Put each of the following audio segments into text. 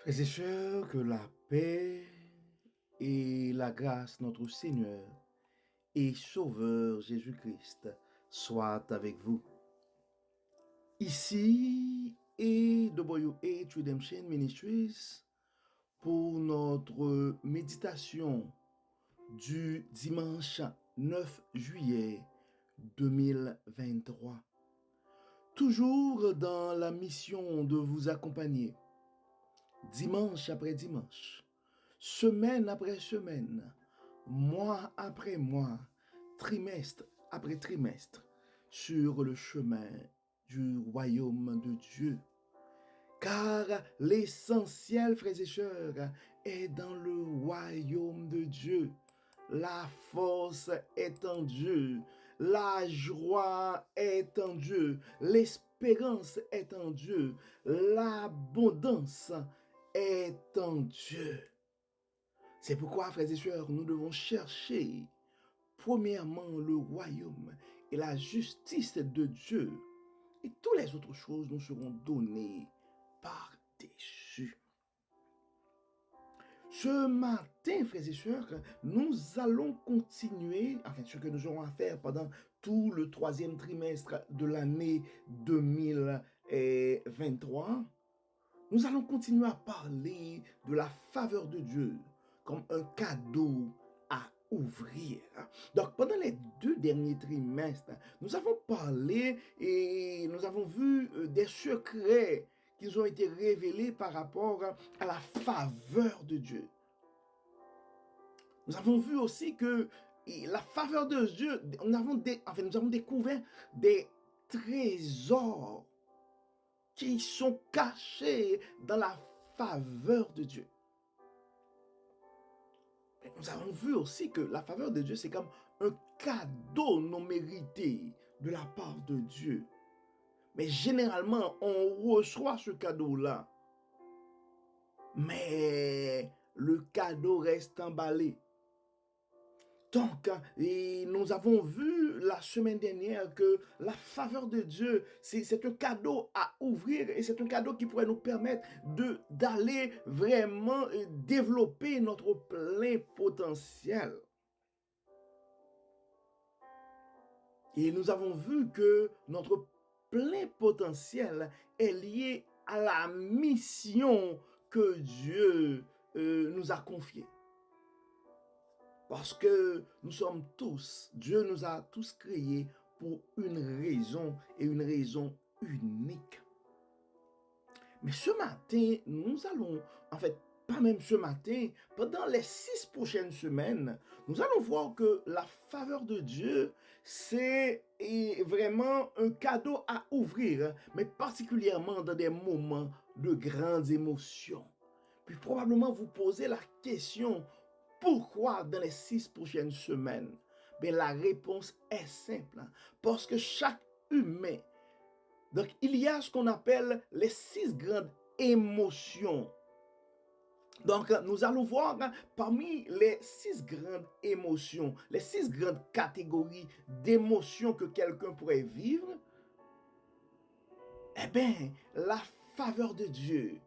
Frères et sœurs, que la paix et la grâce de notre Seigneur et Sauveur Jésus-Christ soient avec vous. Ici est WH Redemption Ministries pour notre méditation du dimanche 9 juillet 2023. Toujours dans la mission de vous accompagner, dimanche après dimanche, semaine après semaine, mois après mois, trimestre après trimestre, sur le chemin du royaume de Dieu. Car l'essentiel, frères et sœurs, est dans le royaume de Dieu. La force est en Dieu. La joie est en Dieu. L'espérance est en Dieu. L'abondance est en Dieu. C'est pourquoi, frères et sœurs, nous devons chercher premièrement le royaume et la justice de Dieu. Et toutes les autres choses nous seront données par-dessus. Ce matin, frères et sœurs, nous allons continuer, ce que nous aurons à faire pendant tout le troisième trimestre de l'année 2023. Nous allons continuer à parler de la faveur de Dieu comme un cadeau à ouvrir. Donc, pendant les 2 derniers trimestres, nous avons parlé et nous avons vu des secrets qui ont été révélés par rapport à la faveur de Dieu. Nous avons vu aussi que la faveur de Dieu, nous avons découvert des trésors qui sont cachés dans la faveur de Dieu. Et nous avons vu aussi que la faveur de Dieu, c'est comme un cadeau non mérité de la part de Dieu. Mais généralement, on reçoit ce cadeau-là. Mais le cadeau reste emballé. Donc, nous avons vu la semaine dernière que la faveur de Dieu, c'est un cadeau à ouvrir et c'est un cadeau qui pourrait nous permettre d'aller vraiment développer notre plein potentiel. Et nous avons vu que notre plein potentiel est lié à la mission que Dieu nous a confiée. Parce que nous sommes tous, Dieu nous a tous créés pour une raison et une raison unique. Mais ce matin, nous allons, pas même ce matin, pendant les 6 prochaines semaines, nous allons voir que la faveur de Dieu, c'est vraiment un cadeau à ouvrir, mais particulièrement dans des moments de grandes émotions. Puis probablement vous posez la question, pourquoi dans les 6 prochaines semaines? Bien, la réponse est simple. Parce que chaque humain, donc il y a ce qu'on appelle les 6 grandes émotions. Donc nous allons voir parmi les 6 grandes émotions, les 6 grandes catégories d'émotions que quelqu'un pourrait vivre. Eh bien, la faveur de Dieu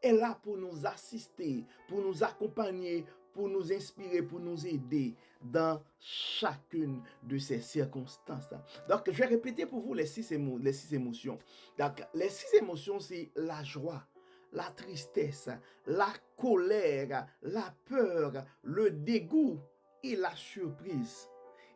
est là pour nous assister, pour nous accompagner, pour nous inspirer, pour nous aider dans chacune de ces circonstances. Donc, je vais répéter pour vous les six émotions. Donc, les 6 émotions, c'est la joie, la tristesse, la colère, la peur, le dégoût et la surprise.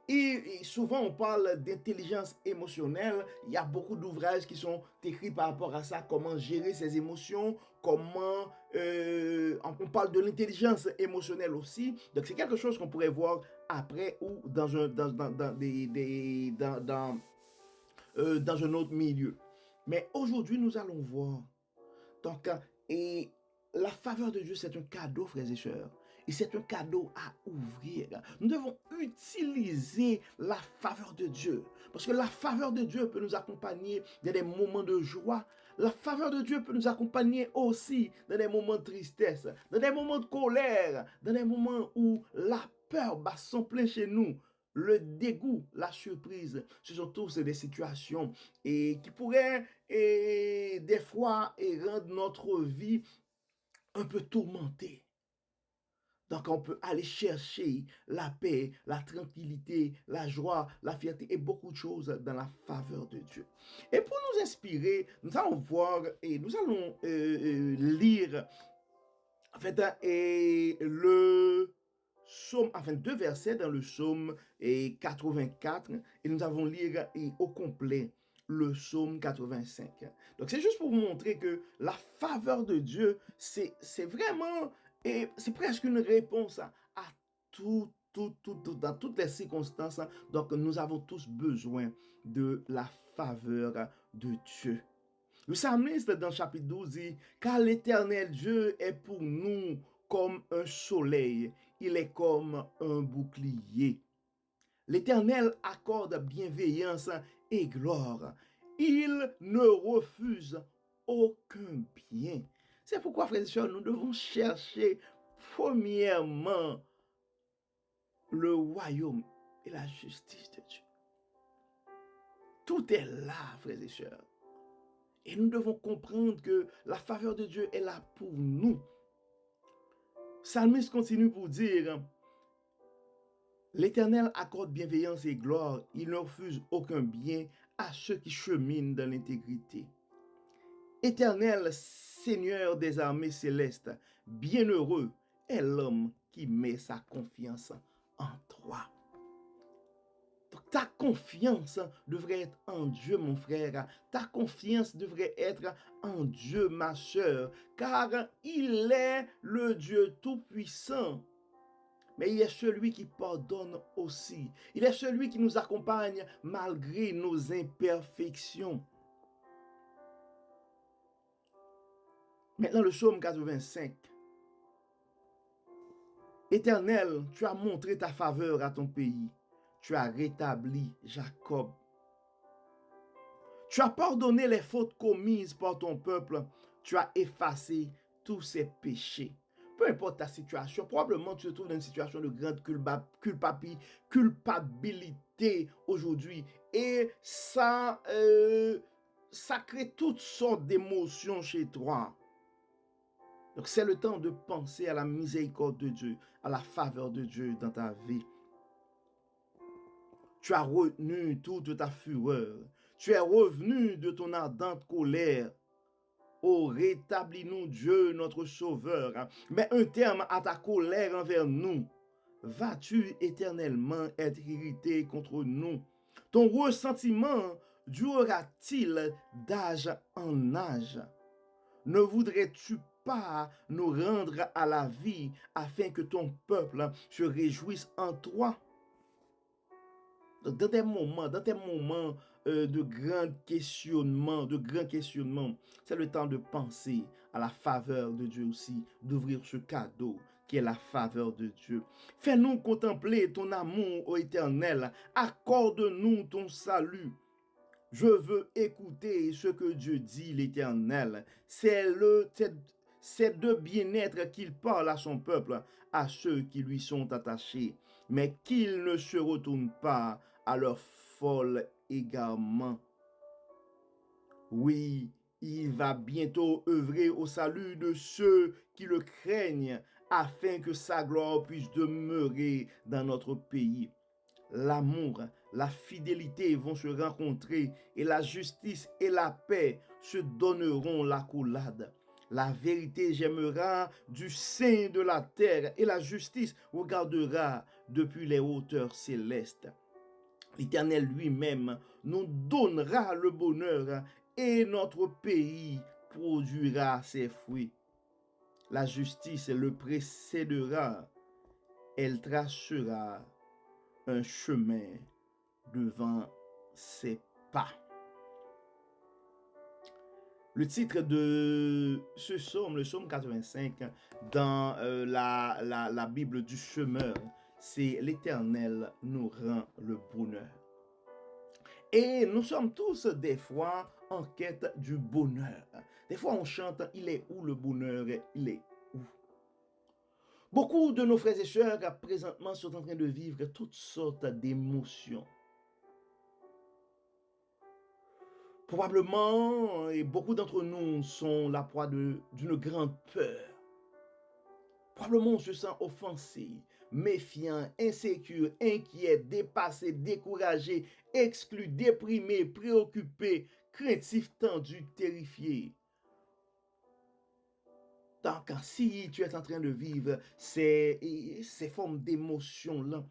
Et souvent, on parle d'intelligence émotionnelle. Il y a beaucoup d'ouvrages qui sont écrits par rapport à ça, comment gérer ses émotions, comment... on parle de l'intelligence émotionnelle aussi. Donc, c'est quelque chose qu'on pourrait voir après ou dans un autre milieu. Mais aujourd'hui, nous allons voir. Donc, et la faveur de Dieu, c'est un cadeau, frères et sœurs. Et c'est un cadeau à ouvrir. Nous devons utiliser la faveur de Dieu. Parce que la faveur de Dieu peut nous accompagner dans des moments de joie. La faveur de Dieu peut nous accompagner aussi dans des moments de tristesse, dans des moments de colère, dans des moments où la peur bat son plein chez nous. Le dégoût, la surprise, ce sont tous des situations qui pourraient des fois rendre notre vie un peu tourmenté. Donc, on peut aller chercher la paix, la tranquillité, la joie, la fierté et beaucoup de choses dans la faveur de Dieu. Et pour nous inspirer, nous allons voir et nous allons lire en fait, et le psaume, enfin deux versets dans le psaume 84 et nous allons lire au complet le psaume 85. Donc c'est juste pour vous montrer que la faveur de Dieu, c'est vraiment, et c'est presque une réponse à tout, dans toutes les circonstances. Donc nous avons tous besoin de la faveur de Dieu. Le psalmiste dans le chapitre 12 dit, car l'Éternel Dieu est pour nous comme un soleil, il est comme un bouclier. L'Éternel accorde bienveillance et gloire. Il ne refuse aucun bien. C'est pourquoi, frères et sœurs, nous devons chercher premièrement le royaume et la justice de Dieu. Tout est là, frères et sœurs. Et nous devons comprendre que la faveur de Dieu est là pour nous. Psalmiste continue pour dire, l'Éternel accorde bienveillance et gloire, il ne refuse aucun bien à ceux qui cheminent dans l'intégrité. Éternel, Seigneur des armées célestes, bienheureux est l'homme qui met sa confiance en toi. Donc, ta confiance devrait être en Dieu, mon frère. Ta confiance devrait être en Dieu, ma soeur, car il est le Dieu tout-puissant. Mais il est celui qui pardonne aussi. Il est celui qui nous accompagne malgré nos imperfections. Maintenant, le psaume 85. Éternel, tu as montré ta faveur à ton pays. Tu as rétabli Jacob. Tu as pardonné les fautes commises par ton peuple. Tu as effacé tous ses péchés. Peu importe ta situation, probablement tu te trouves dans une situation de grande culpabilité aujourd'hui. Et ça crée toutes sortes d'émotions chez toi. Donc c'est le temps de penser à la miséricorde de Dieu, à la faveur de Dieu dans ta vie. Tu as retenu toute ta fureur. Tu es revenu de ton ardente colère. Oh, rétablis-nous, Dieu, notre Sauveur. Mets un terme à ta colère envers nous. Vas-tu éternellement être irrité contre nous? Ton ressentiment durera-t-il d'âge en âge? Ne voudrais-tu pas nous rendre à la vie afin que ton peuple se réjouisse en toi? Dans tes moments de grands questionnements, c'est le temps de penser à la faveur de Dieu aussi, d'ouvrir ce cadeau qui est la faveur de Dieu. Fais-nous contempler ton amour, ô Éternel. Accorde-nous ton salut. Je veux écouter ce que Dieu dit, l'Éternel. C'est de bien-être qu'il parle à son peuple, à ceux qui lui sont attachés, mais qu'ils ne se retournent pas à leur folle égarement. Oui, il va bientôt œuvrer au salut de ceux qui le craignent, afin que sa gloire puisse demeurer dans notre pays. L'amour, la fidélité vont se rencontrer et la justice et la paix se donneront l'accolade. La vérité gémera du sein de la terre et la justice regardera depuis les hauteurs célestes. L'Éternel lui-même nous donnera le bonheur et notre pays produira ses fruits. La justice le précédera, elle tracera un chemin devant ses pas. Le titre de ce psaume, le psaume 85, dans la Bible du semeur, c'est l'Éternel nous rend le bonheur. Et nous sommes tous des fois en quête du bonheur. Des fois on chante, il est où le bonheur? Il est où? Beaucoup de nos frères et sœurs présentement sont en train de vivre toutes sortes d'émotions. Probablement, et beaucoup d'entre nous sont la proie d'une grande peur. Probablement on se sent offensé, méfiant, insécure, inquiet, dépassé, découragé, exclu, déprimé, préoccupé, craintif, tendu, terrifié. Donc, si tu es en train de vivre ces formes d'émotions-là,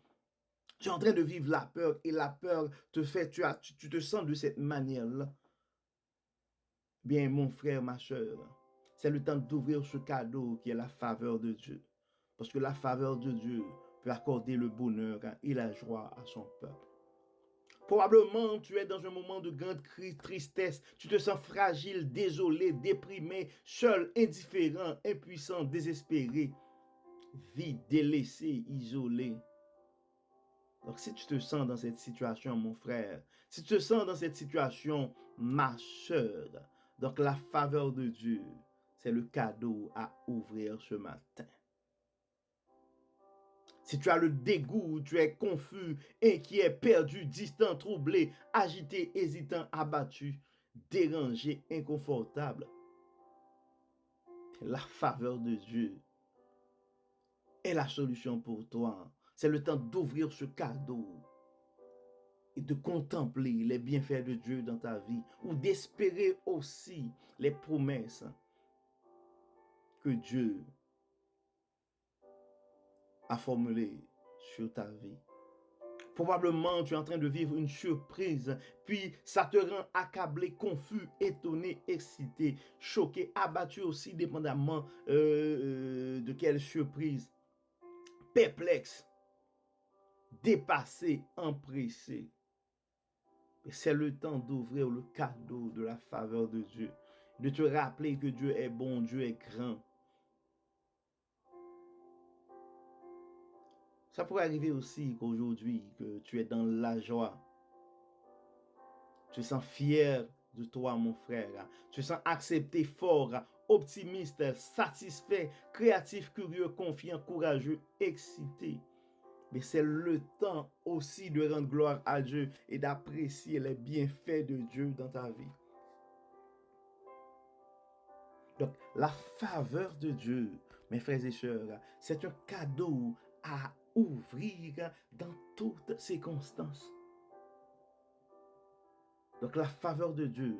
tu es en train de vivre la peur et la peur te fait, tu te sens de cette manière-là. Bien, mon frère, ma soeur, c'est le temps d'ouvrir ce cadeau qui est la faveur de Dieu. Parce que la faveur de Dieu peut accorder le bonheur et la joie à son peuple. Probablement, tu es dans un moment de grande tristesse. Tu te sens fragile, désolé, déprimé, seul, indifférent, impuissant, désespéré, vide, délaissé, isolé. Donc, si tu te sens dans cette situation, mon frère, si tu te sens dans cette situation, ma soeur, donc la faveur de Dieu, c'est le cadeau à ouvrir ce matin. Si tu as le dégoût, tu es confus, inquiet, perdu, distant, troublé, agité, hésitant, abattu, dérangé, inconfortable, la faveur de Dieu est la solution pour toi. C'est le temps d'ouvrir ce cadeau et de contempler les bienfaits de Dieu dans ta vie ou d'espérer aussi les promesses que Dieu a formulées sur ta vie. Probablement, tu es en train de vivre une surprise, puis ça te rend accablé, confus, étonné, excité, choqué, abattu aussi, dépendamment de quelle surprise, perplexe, dépassé, empressé. C'est le temps d'ouvrir le cadeau de la faveur de Dieu, de te rappeler que Dieu est bon, Dieu est grand. Ça pourrait arriver aussi qu'aujourd'hui, que tu es dans la joie. Tu te sens fier de toi, mon frère. Tu te sens accepté, fort, optimiste, satisfait, créatif, curieux, confiant, courageux, excité. Mais c'est le temps aussi de rendre gloire à Dieu et d'apprécier les bienfaits de Dieu dans ta vie. Donc, la faveur de Dieu, mes frères et sœurs, c'est un cadeau à ouvrir dans toutes circonstances. Donc, la faveur de Dieu,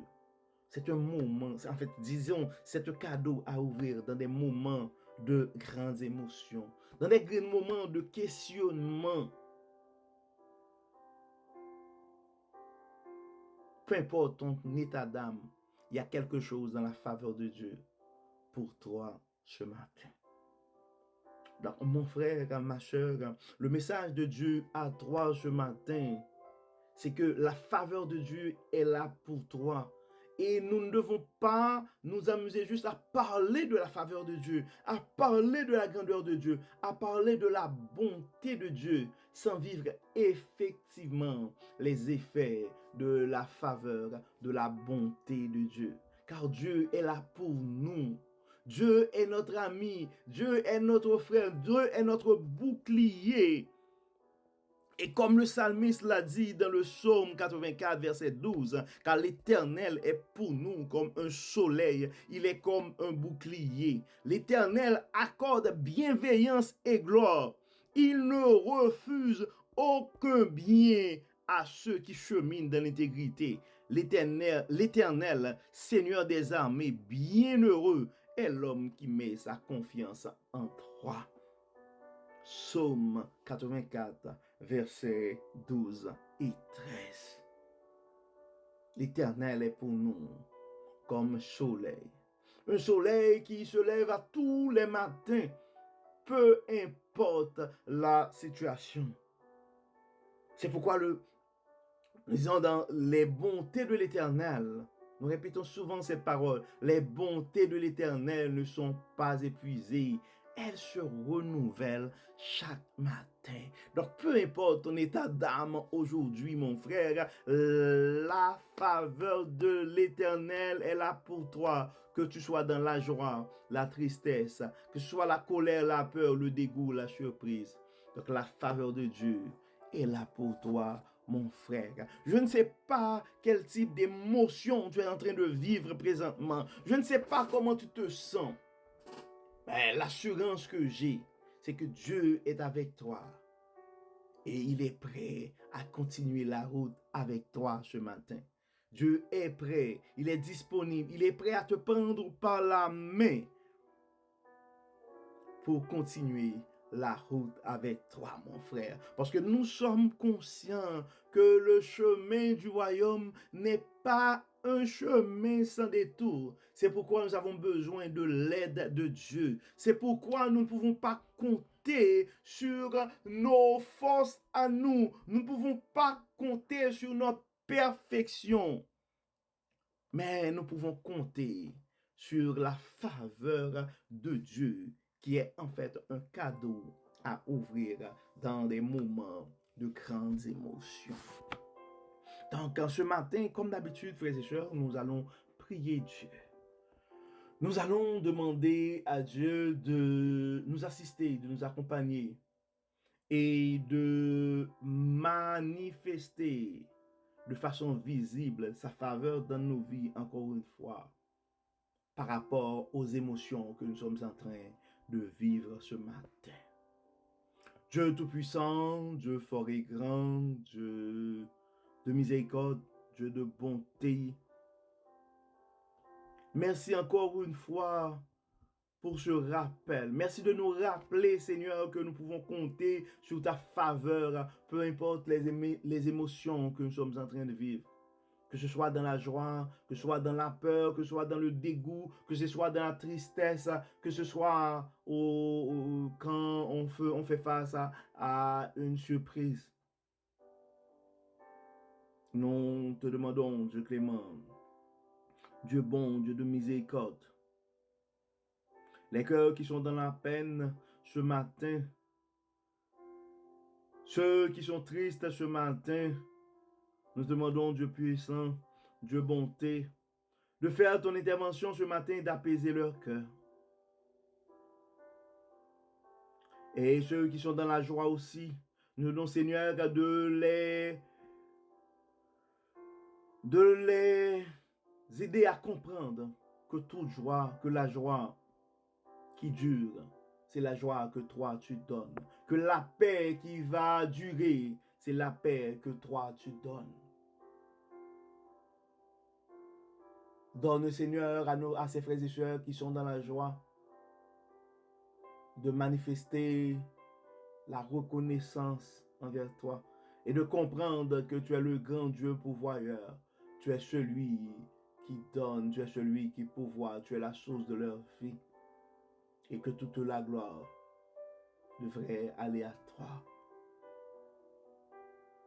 c'est un moment, en fait, disons, c'est un cadeau à ouvrir dans des moments de grandes émotions, dans des grands moments de questionnement. Peu importe ton état d'âme, il y a quelque chose dans la faveur de Dieu pour toi ce matin. Donc, mon frère, ma soeur, le message de Dieu à toi ce matin, c'est que la faveur de Dieu est là pour toi. Et nous ne devons pas nous amuser juste à parler de la faveur de Dieu, à parler de la grandeur de Dieu, à parler de la bonté de Dieu, sans vivre effectivement les effets de la faveur, de la bonté de Dieu. Car Dieu est là pour nous. Dieu est notre ami, Dieu est notre frère, Dieu est notre bouclier. Et comme le psalmiste l'a dit dans le psaume 84, verset 12, car l'Éternel est pour nous comme un soleil, il est comme un bouclier. L'Éternel accorde bienveillance et gloire. Il ne refuse aucun bien à ceux qui cheminent dans l'intégrité. L'Éternel, Seigneur des armées, bienheureux est l'homme qui met sa confiance en toi. Psaume 84, versets 12 et 13. L'Éternel est pour nous comme soleil. Un soleil qui se lève à tous les matins, peu importe la situation. C'est pourquoi disons dans les bontés de l'Éternel, nous répétons souvent cette parole, les bontés de l'Éternel ne sont pas épuisées. Elles se renouvellent chaque matin. Donc, peu importe ton état d'âme aujourd'hui, mon frère, la faveur de l'Éternel est là pour toi. Que tu sois dans la joie, la tristesse, que ce soit la colère, la peur, le dégoût, la surprise. Donc, la faveur de Dieu est là pour toi, mon frère. Je ne sais pas quel type d'émotion tu es en train de vivre présentement. Je ne sais pas comment tu te sens. Ben, l'assurance que j'ai, c'est que Dieu est avec toi. Et il est prêt à continuer la route avec toi ce matin. Dieu est prêt, il est disponible, il est prêt à te prendre par la main pour continuer la route avec toi, mon frère. Parce que nous sommes conscients que le chemin du royaume n'est pas un chemin sans détour. C'est pourquoi nous avons besoin de l'aide de Dieu. C'est pourquoi nous ne pouvons pas compter sur nos forces à nous. Nous ne pouvons pas compter sur notre perfection. Mais nous pouvons compter sur la faveur de Dieu qui est en fait un cadeau à ouvrir dans des moments de grandes émotions. Donc, ce matin, comme d'habitude, frères et sœurs, nous allons prier Dieu. Nous allons demander à Dieu de nous assister, de nous accompagner et de manifester de façon visible sa faveur dans nos vies, encore une fois, par rapport aux émotions que nous sommes en train de vivre ce matin. Dieu Tout-Puissant, Dieu fort et grand, Dieu de miséricorde, Dieu de bonté. Merci encore une fois pour ce rappel. Merci de nous rappeler, Seigneur, que nous pouvons compter sur ta faveur, peu importe les émotions que nous sommes en train de vivre. Que ce soit dans la joie, que ce soit dans la peur, que ce soit dans le dégoût, que ce soit dans la tristesse, que ce soit quand on fait face à une surprise. Nous te demandons, Dieu clément, Dieu bon, Dieu de miséricorde. Les cœurs qui sont dans la peine ce matin, ceux qui sont tristes ce matin, nous te demandons, Dieu puissant, Dieu bonté, de faire ton intervention ce matin et d'apaiser leur cœur. Et ceux qui sont dans la joie aussi, nous demandons, Seigneur, de les aider à comprendre que toute joie, que la joie qui dure, c'est la joie que toi tu donnes. Que la paix qui va durer, c'est la paix que toi tu donnes. Donne, Seigneur, à ces frères et sœurs qui sont dans la joie, de manifester la reconnaissance envers toi et de comprendre que tu es le grand Dieu pourvoyeur. Tu es celui qui donne, tu es celui qui pourvoit, tu es la source de leur vie et que toute la gloire devrait aller à toi.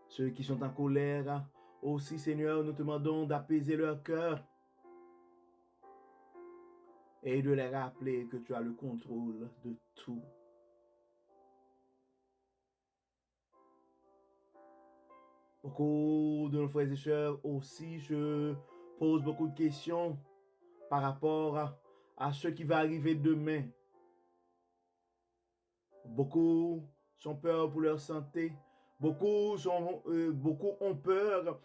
Ceux qui sont en colère, aussi Seigneur, nous te demandons d'apaiser leur cœur et de les rappeler que tu as le contrôle de tout. Beaucoup de nos frères et sœurs aussi se posent beaucoup de questions par rapport à ce qui va arriver demain. Beaucoup sont peur pour leur santé. Beaucoup ont peur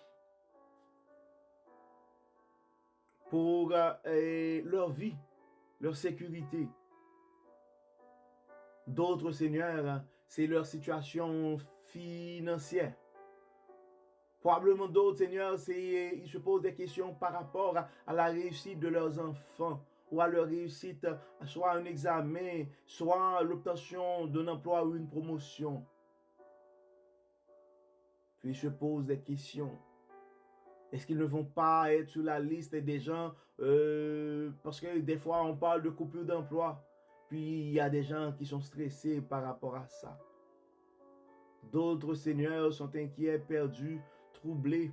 pour leur vie, leur sécurité. D'autres, Seigneur, c'est leur situation financière. Probablement d'autres, Seigneur, ils se posent des questions par rapport à la réussite de leurs enfants ou à leur réussite, soit un examen, soit l'obtention d'un emploi ou une promotion. Puis ils se posent des questions. Est-ce qu'ils ne vont pas être sur la liste des gens parce que des fois on parle de coupure d'emploi, puis il y a des gens qui sont stressés par rapport à ça. D'autres, Seigneur, sont inquiets, perdus, troublés.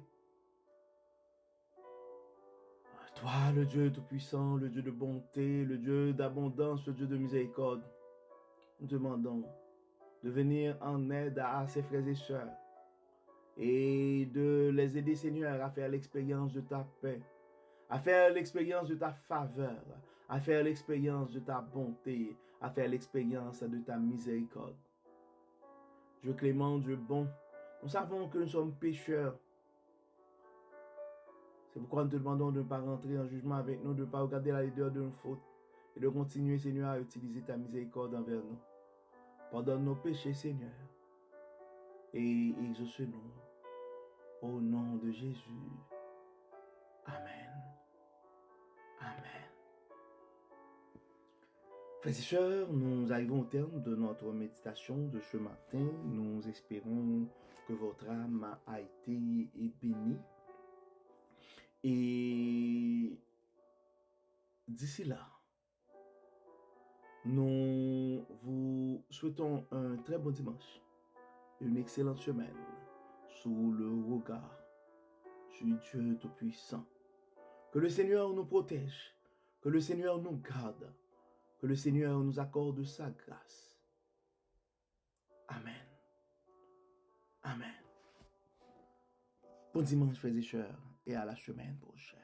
Toi, le Dieu Tout-Puissant, le Dieu de bonté, le Dieu d'abondance, le Dieu de miséricorde, nous demandons de venir en aide à ces frères et sœurs et de les aider, Seigneur, à faire l'expérience de ta paix, à faire l'expérience de ta faveur, à faire l'expérience de ta bonté, à faire l'expérience de ta miséricorde. Dieu clément, Dieu bon, nous savons que nous sommes pécheurs. C'est pourquoi nous te demandons de ne pas rentrer en jugement avec nous, de ne pas regarder la laideur de nos fautes, et de continuer, Seigneur, à utiliser ta miséricorde envers nous. Pardonne nos péchés, Seigneur, et exauce-nous au nom de Jésus. Amen. Amen. Frères et sœurs, nous arrivons au terme de notre méditation de ce matin. Nous espérons que votre âme a été bénie. Et d'ici là, nous vous souhaitons un très bon dimanche, une excellente semaine sous le regard du Dieu Tout-Puissant. Que le Seigneur nous protège, que le Seigneur nous garde, que le Seigneur nous accorde sa grâce. Amen. Amen. Bon dimanche, frères et sœurs, et à la semaine prochaine.